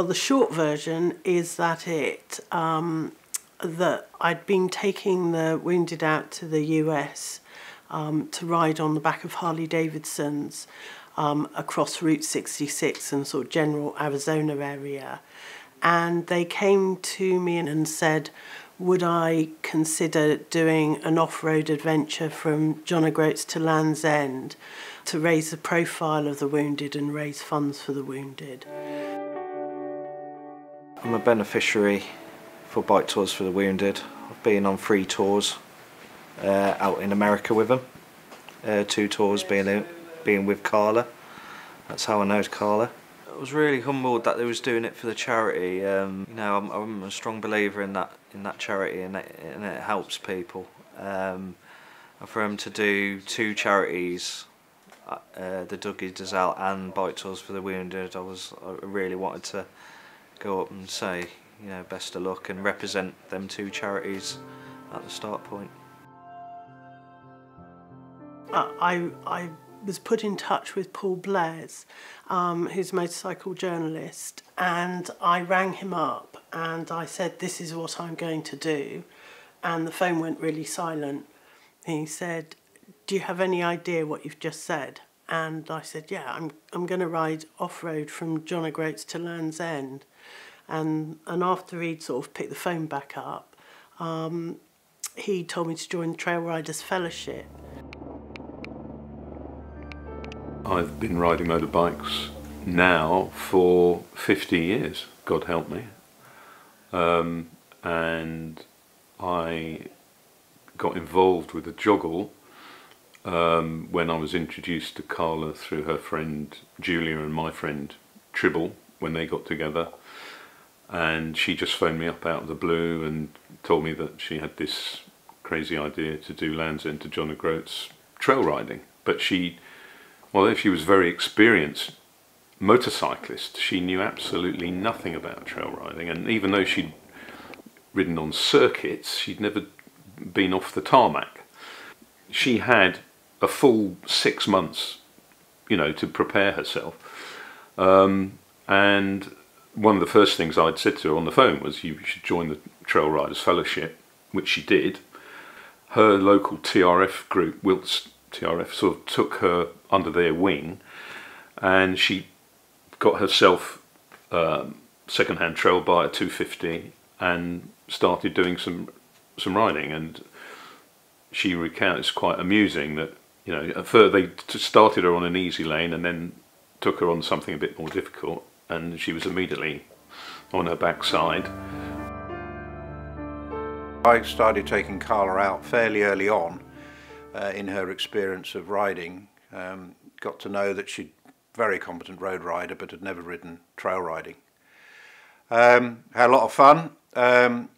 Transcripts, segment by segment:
Well, the short version is that that I'd been taking the wounded out to the US to ride on the back of Harley Davidsons across Route 66 and sort of general Arizona area. And they came to me and said, would I consider doing an off-road adventure from John O'Groats to Land's End to raise the profile of the wounded and raise funds for the wounded. I'm a beneficiary for Bike Tours for the Wounded. I've been on 3 tours out in America with them. 2 tours being with Carla. That's how I know Carla. I was really humbled that they was doing it for the charity. You know, I'm a strong believer in that charity, and it helps people. And for them to do 2 charities, the Dougie Does Out and Bike Tours for the Wounded, I really wanted to go up and say, you know, best of luck and represent them 2 charities at the start point. I was put in touch with Paul Blaise, who's a motorcycle journalist, and I rang him up and I said, this is what I'm going to do, and the phone went really silent. He said, do you have any idea what you've just said? And I said, yeah, I'm going to ride off-road from John O'Groats to Land's End. And after he'd sort of picked the phone back up, he told me to join the Trail Riders Fellowship. I've been riding motorbikes now for 50 years, God help me. And I got involved with the JOGLE when I was introduced to Carla through her friend Julia and my friend Tribble when they got together. And she just phoned me up out of the blue and told me that she had this crazy idea to do Land's End to John O'Groats trail riding. But although she was a very experienced motorcyclist, she knew absolutely nothing about trail riding. And even though she'd ridden on circuits, she'd never been off the tarmac. She had a full 6 months, you know, to prepare herself. And one of the first things I'd said to her on the phone was, you should join the Trail Riders Fellowship, which she did. Her local TRF group, Wilts TRF, sort of took her under their wing, and she got herself second-hand trail bike, a 250, and started doing some riding. And she recounted, it's quite amusing that, you know, at first they started her on an easy lane and then took her on something a bit more difficult, and she was immediately on her backside. I started taking Carla out fairly early on in her experience of riding. Got to know that she'd very competent road rider but had never ridden trail riding. Had a lot of fun, and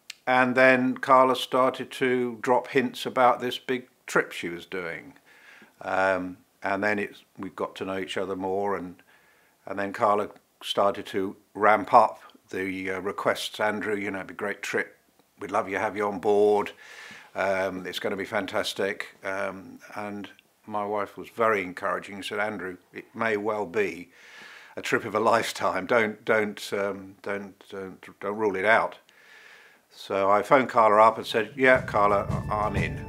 then Carla started to drop hints about this big trip she was doing. And then we got to know each other more, and then Carla started to ramp up the requests. Andrew, you know, it'd be a great trip, we'd love you, have you on board, it's going to be fantastic. And my wife was very encouraging. She said, Andrew, it may well be a trip of a lifetime, don't rule it out. So I phoned Carla up and said, yeah, Carla, I'm in.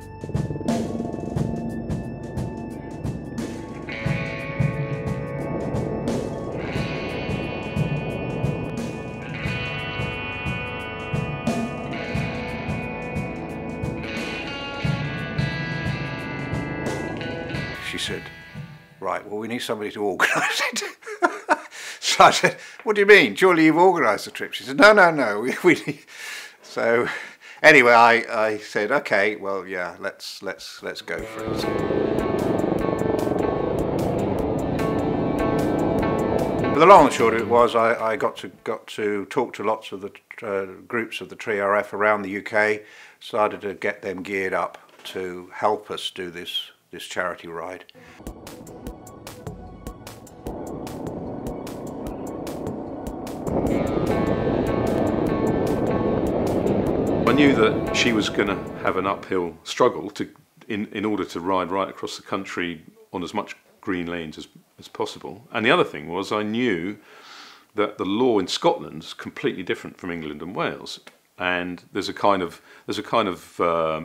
She said, right, well, we need somebody to organise it. So I said, what do you mean? Surely you've organised the trip. She said, no, we need... So anyway, I said, okay, well, yeah, let's go for it. But the long and short of it was, I got to talk to lots of the groups of the TRF around the UK, started to get them geared up to help us do this charity ride. I knew that she was going to have an uphill struggle in order to ride right across the country on as much green lanes as possible. And the other thing was, I knew that the law in Scotland is completely different from England and Wales, and there's a kind of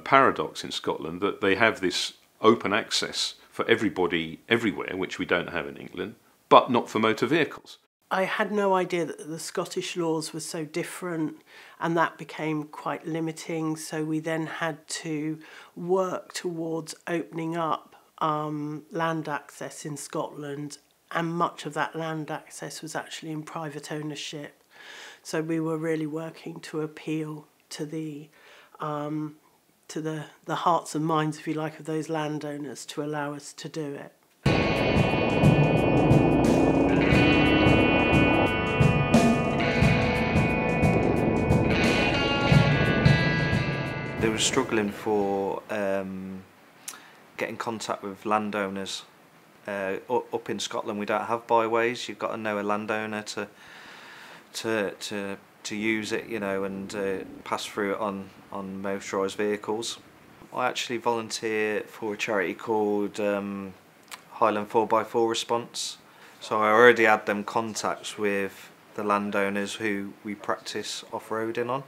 paradox in Scotland that they have this open access for everybody everywhere, which we don't have in England, but not for motor vehicles. I had no idea that the Scottish laws were so different, and that became quite limiting. So we then had to work towards opening up land access in Scotland, and much of that land access was actually in private ownership. So we were really working to appeal to the hearts and minds, if you like, of those landowners to allow us to do it. They were struggling for getting contact with landowners. Up in Scotland, we don't have byways. You've got to know a landowner to use it, you know, and pass through it on motorised vehicles. I actually volunteer for a charity called Highland 4x4 Response. So I already had them contacts with the landowners who we practice off-roading on.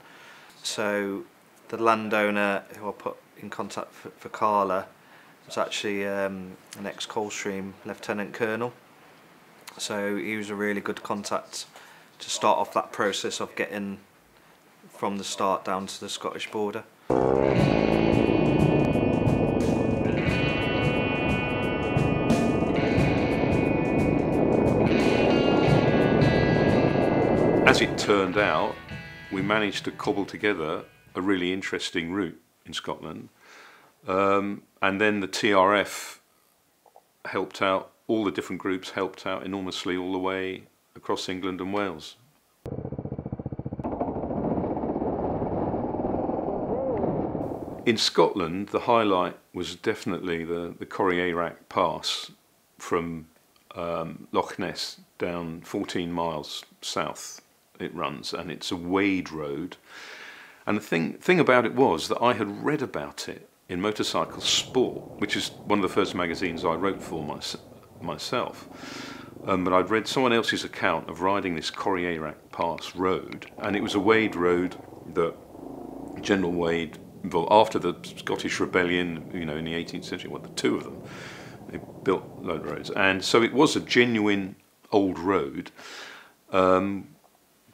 So the landowner who I put in contact for Carla was actually an ex-Coldstream Lieutenant Colonel. So he was a really good contact to start off that process of getting from the start down to the Scottish border. As it turned out, we managed to cobble together a really interesting route in Scotland, and then the TRF helped out, all the different groups helped out enormously all the way across England and Wales. In Scotland, the highlight was definitely the Corrierac Pass from Loch Ness down 14 miles south it runs, and it's a wade road. And the thing about it was that I had read about it in Motorcycle Sport, which is one of the first magazines I wrote for myself. But I'd read someone else's account of riding this Corrierac Pass road, and it was a wade road that General Wade, well, after the Scottish Rebellion, you know, in the 18th century, the two of them, they built load of roads, and so it was a genuine old road.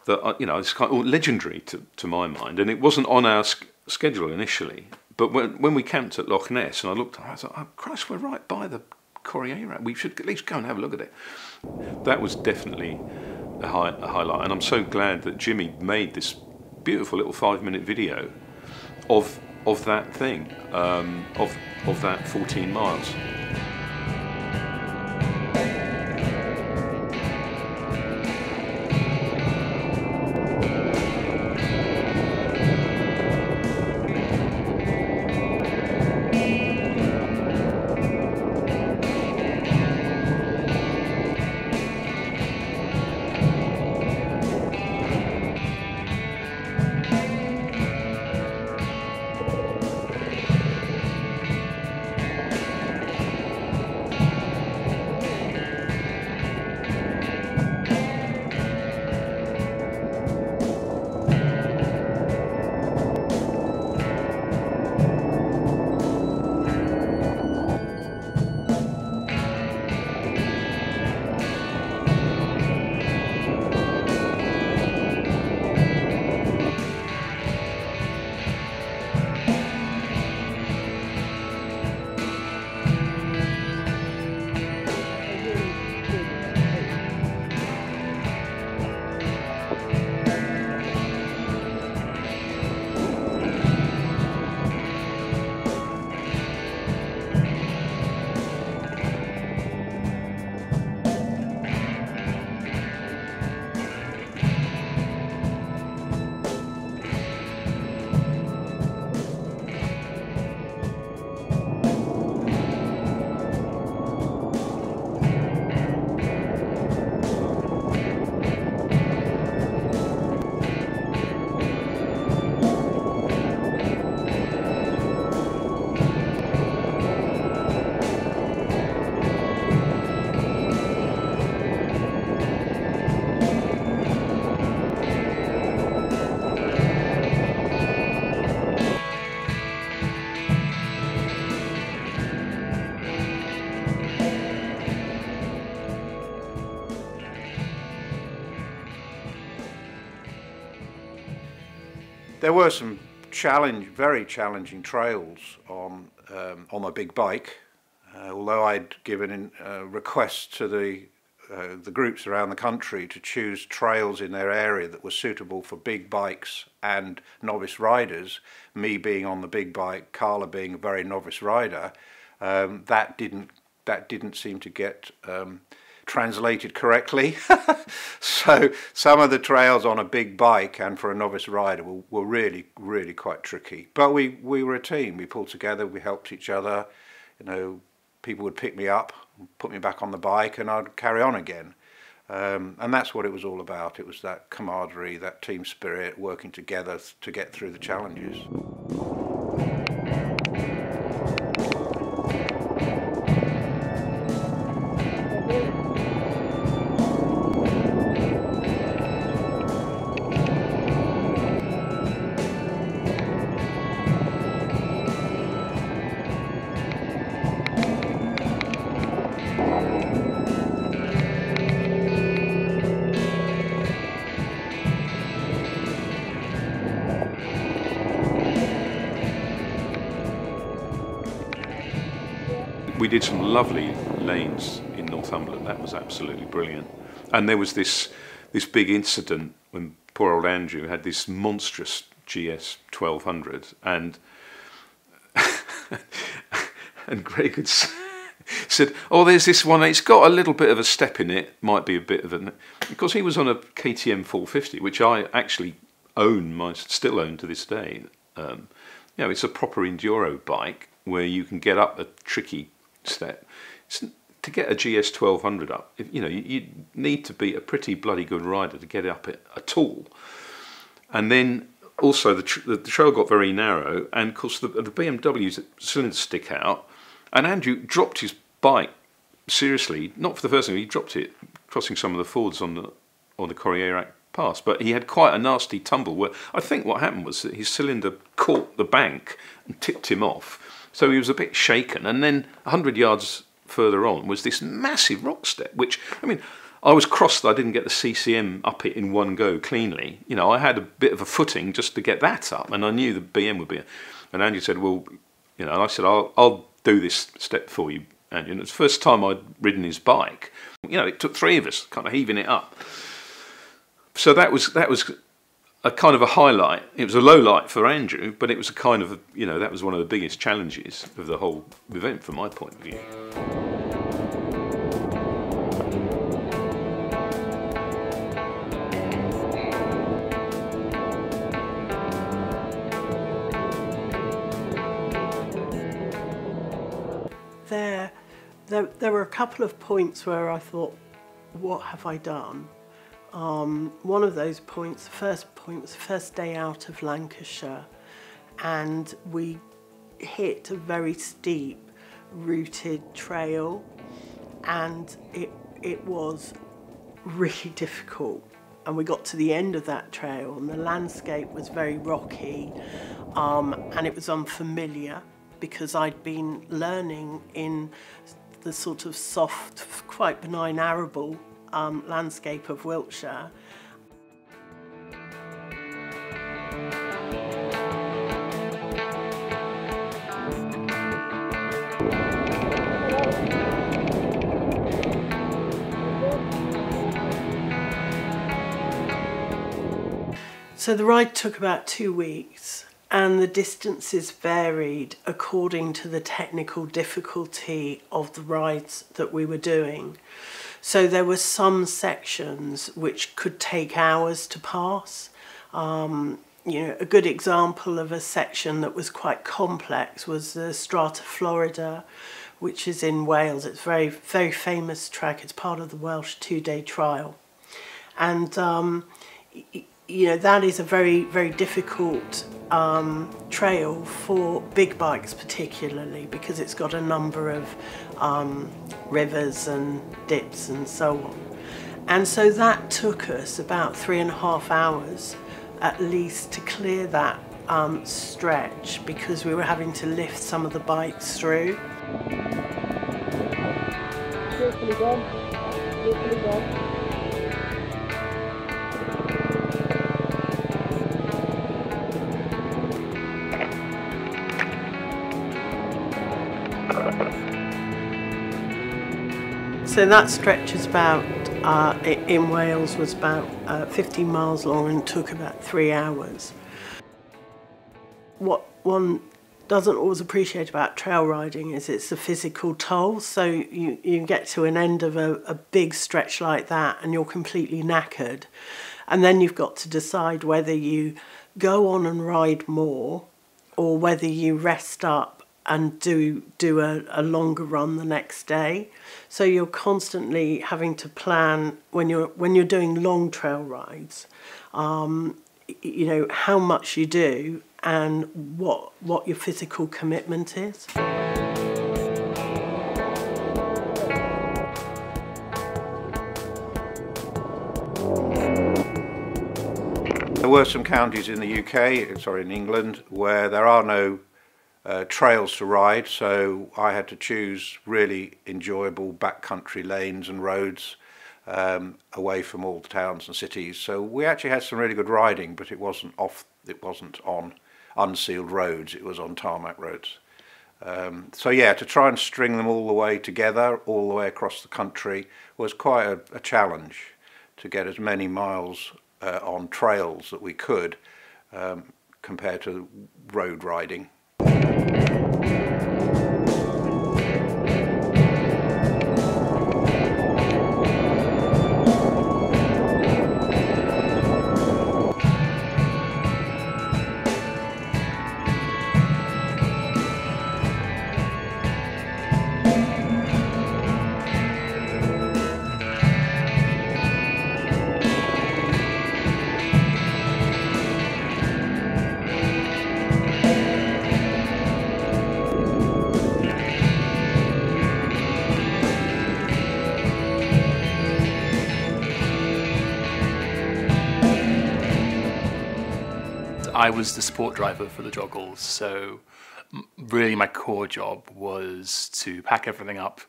That, you know, it's kind of legendary to my mind, and it wasn't on our schedule initially. But when we camped at Loch Ness, and I looked, I was like, oh Christ, we're right by the Corrierac. We should at least go and have a look at it. That was definitely a highlight, and I'm so glad that Jimmy made this beautiful little 5-minute video of that thing, of that 14 miles. There were some very challenging trails on my big bike. Although I'd given requests to the groups around the country to choose trails in their area that were suitable for big bikes and novice riders, me being on the big bike, Carla being a very novice rider, that didn't seem to get translated correctly. So some of the trails on a big bike and for a novice rider were really quite tricky. But we were a team. We pulled together. We helped each other. You know, people would pick me up, put me back on the bike, and I'd carry on again. And that's what it was all about. It was that camaraderie, that team spirit, working together to get through the challenges. We did some lovely lanes in Northumberland. That was absolutely brilliant. And there was this big incident when poor old Andrew had this monstrous GS 1200, and Greg had said, "Oh, there's this one. It's got a little bit of a step in it. Might be a bit of a..." Because he was on a KTM 450, which I actually still own to this day. You know, it's a proper enduro bike where you can get up a tricky step. To get a GS 1200 up, you know, you need to be a pretty bloody good rider to get up it at all. And then also the trail got very narrow, and of course the BMW's cylinders stick out, and Andrew dropped his bike seriously, not for the first time. He dropped it crossing some of the fords on the Corrierac Pass, but he had quite a nasty tumble where I think what happened was that his cylinder caught the bank and tipped him off. So he was a bit shaken, and then 100 yards further on was this massive rock step, which, I mean, I was crossed that I didn't get the CCM up it in one go cleanly. You know, I had a bit of a footing just to get that up, and I knew the BM would be. And Andrew said, "Well, you know," and I said, I'll do this step for you, Andrew. And it's the first time I'd ridden his bike. You know, it took three of us kind of heaving it up. So that was a kind of a highlight. It was a low light for Andrew, but it was a kind of, you know, that was one of the biggest challenges of the whole event from my point of view. There were a couple of points where I thought, what have I done? One of those points, the first point, was the first day out of Lancashire, and we hit a very steep, rooted trail, and it was really difficult. And we got to the end of that trail, and the landscape was very rocky, and it was unfamiliar because I'd been learning in the sort of soft, quite benign arable landscape of Wiltshire. So the ride took about 2 weeks, and the distances varied according to the technical difficulty of the rides that we were doing. So there were some sections which could take hours to pass. You know, a good example of a section that was quite complex was the Strata Florida, which is in Wales. It's a very, very famous track. It's part of the Welsh 2-day trial. And you know, that is a very, very difficult trail for big bikes particularly, because it's got a number of rivers and dips and so on. And so that took us about 3.5 hours at least to clear that stretch, because we were having to lift some of the bikes through. Carefully done. Carefully done. So that stretch is about, in Wales, was about 15 miles long and took about 3 hours. What one doesn't always appreciate about trail riding is it's a physical toll. So you get to an end of a big stretch like that and you're completely knackered. And then you've got to decide whether you go on and ride more or whether you rest up and do a longer run the next day. So you're constantly having to plan when you're doing long trail rides, you know, how much you do and what your physical commitment is. There were some counties in the UK, sorry, in England, where there are no trails to ride, so I had to choose really enjoyable backcountry lanes and roads away from all the towns and cities. So we actually had some really good riding, but it wasn't on unsealed roads, it was on tarmac roads. So yeah, to try and string them all the way together, all the way across the country, was quite a challenge to get as many miles on trails that we could compared to road riding. I was the support driver for the JOGLE, so really my core job was to pack everything up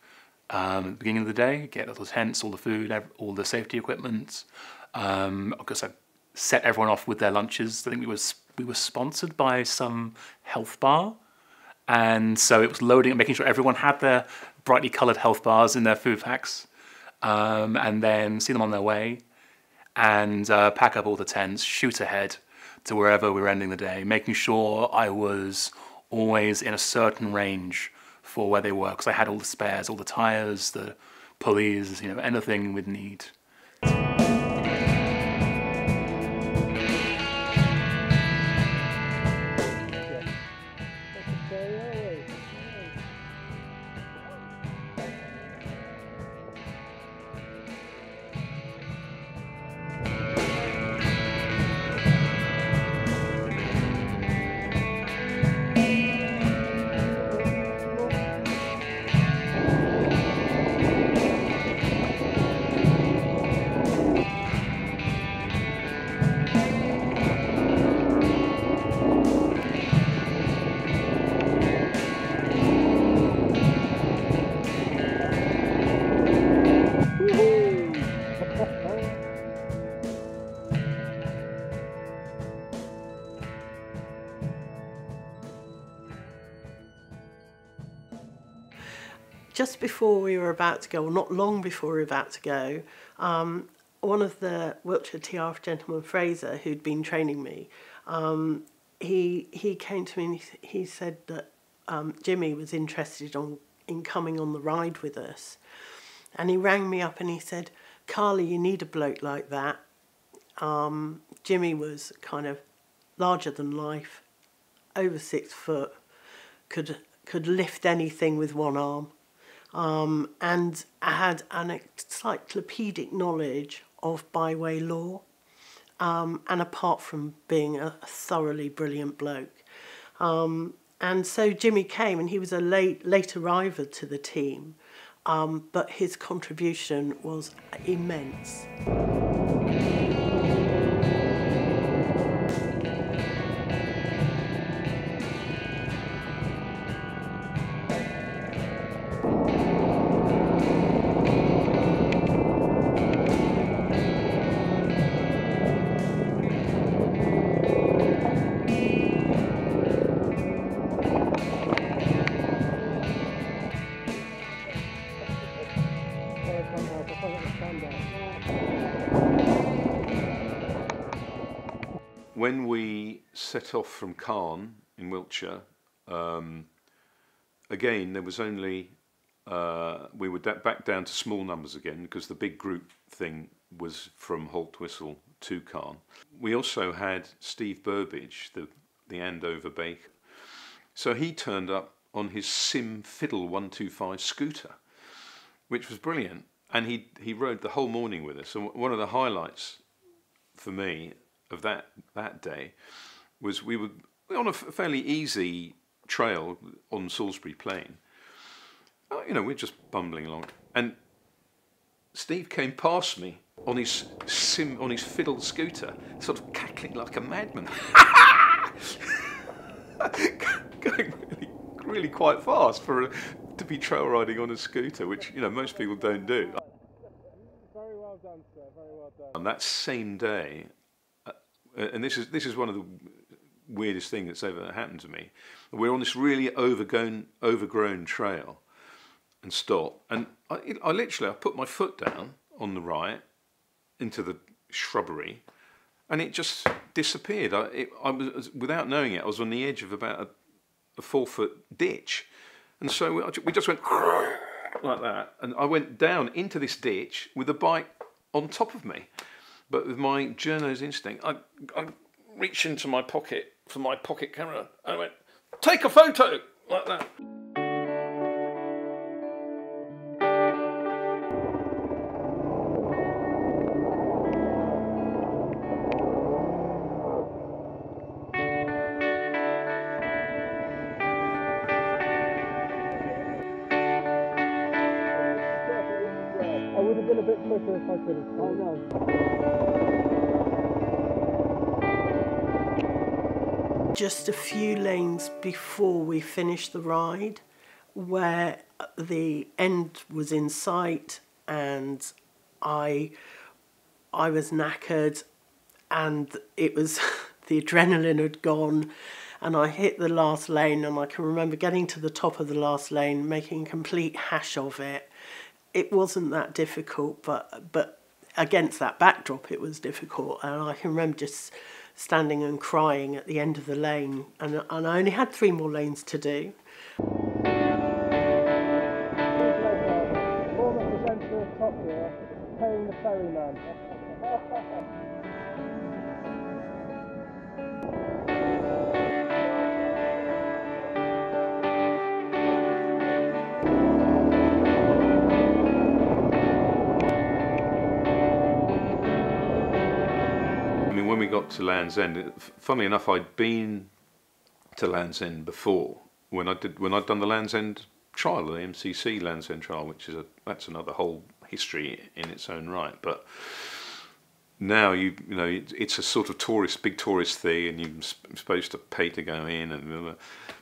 at the beginning of the day, get all the tents, all the food, all the safety equipment. Of course, I set everyone off with their lunches. I think we were sponsored by some health bar, and so it was loading, making sure everyone had their brightly coloured health bars in their food packs, and then see them on their way, and pack up all the tents, shoot ahead to wherever we were ending the day, making sure I was always in a certain range for where they were, because I had all the spares, all the tyres, the pulleys, you know, anything we'd need. Just before we were about to go, or not long before we were about to go, one of the Wiltshire TRF gentleman, Fraser, who'd been training me, he came to me and he said that Jimmy was interested in coming on the ride with us. And he rang me up and he said, "Carla, you need a bloke like that." Jimmy was kind of larger than life, over 6 foot, could lift anything with one arm. And had an encyclopedic knowledge of byway law, and apart from being a thoroughly brilliant bloke. And so Jimmy came, and he was a late arriver to the team, but his contribution was immense. when we set off from Caen in Wiltshire, again there was only we were back down to small numbers again, because the big group thing was from Haltwhistle to Caen. We also had Steve Burbage, the Andover baker. So he turned up on his Sim Fiddle 125 scooter, which was brilliant. And he rode the whole morning with us. And one of the highlights for me of that day was we were on a fairly easy trail on Salisbury Plain. You know, we're just bumbling along. And Steve came past me on his fiddle scooter, sort of cackling like a madman. Going really quite fast to be trail riding on a scooter, which, you know, most people don't do. Very well done, sir. Very well done. On that same day, and this is one of the weirdest things that's ever happened to me. We're on this really overgrown trail, and stop, and I literally put my foot down on the right into the shrubbery, and it just disappeared. I was, without knowing it, I was on the edge of about a 4-foot ditch, and so we just went like that, and I went down into this ditch with the bike on top of me. But with my journo's instinct, I reached into my pocket for my pocket camera, and I went, "Take a photo!" like that. I would have been a bit quicker if I could have. Oh no. Just a few lanes before we finished the ride, where the end was in sight, and I was knackered, and it was the adrenaline had gone, and I hit the last lane, and I can remember getting to the top of the last lane, making a complete hash of it. It wasn't that difficult, but against that backdrop it was difficult, and I can remember just standing and crying at the end of the lane, and I only had 3 more lanes to do. Former presenter of Top Gear, paying the ferryman. When we got to Land's End, funnily enough, I'd been to Land's End before when I'd done the Land's End trial, the MCC Land's End trial, which is that's another whole history in its own right. But now you know it's a sort of big tourist thing, and you're supposed to pay to go in. And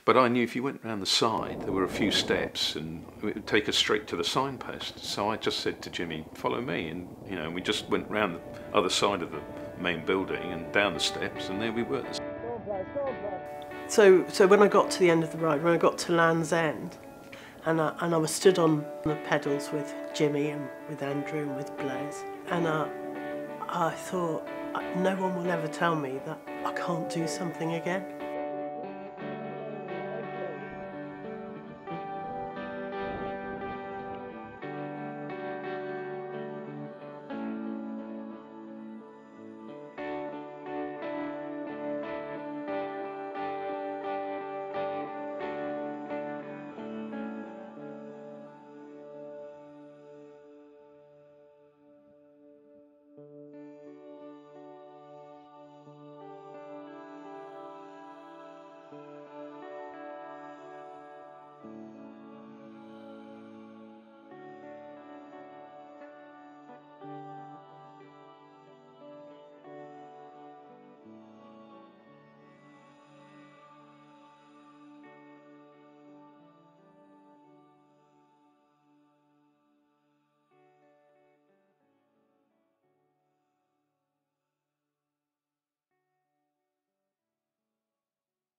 but I knew if you went round the side, there were a few steps, and it would take us straight to the signpost. So I just said to Jimmy, "Follow me," and you know we just went round the other side of the main building and down the steps, and there we were. So when I got to the end of the ride, when I got to Land's End, and I was stood on the pedals with Jimmy and with Andrew and with Blaise, and I thought, no one will ever tell me that I can't do something again.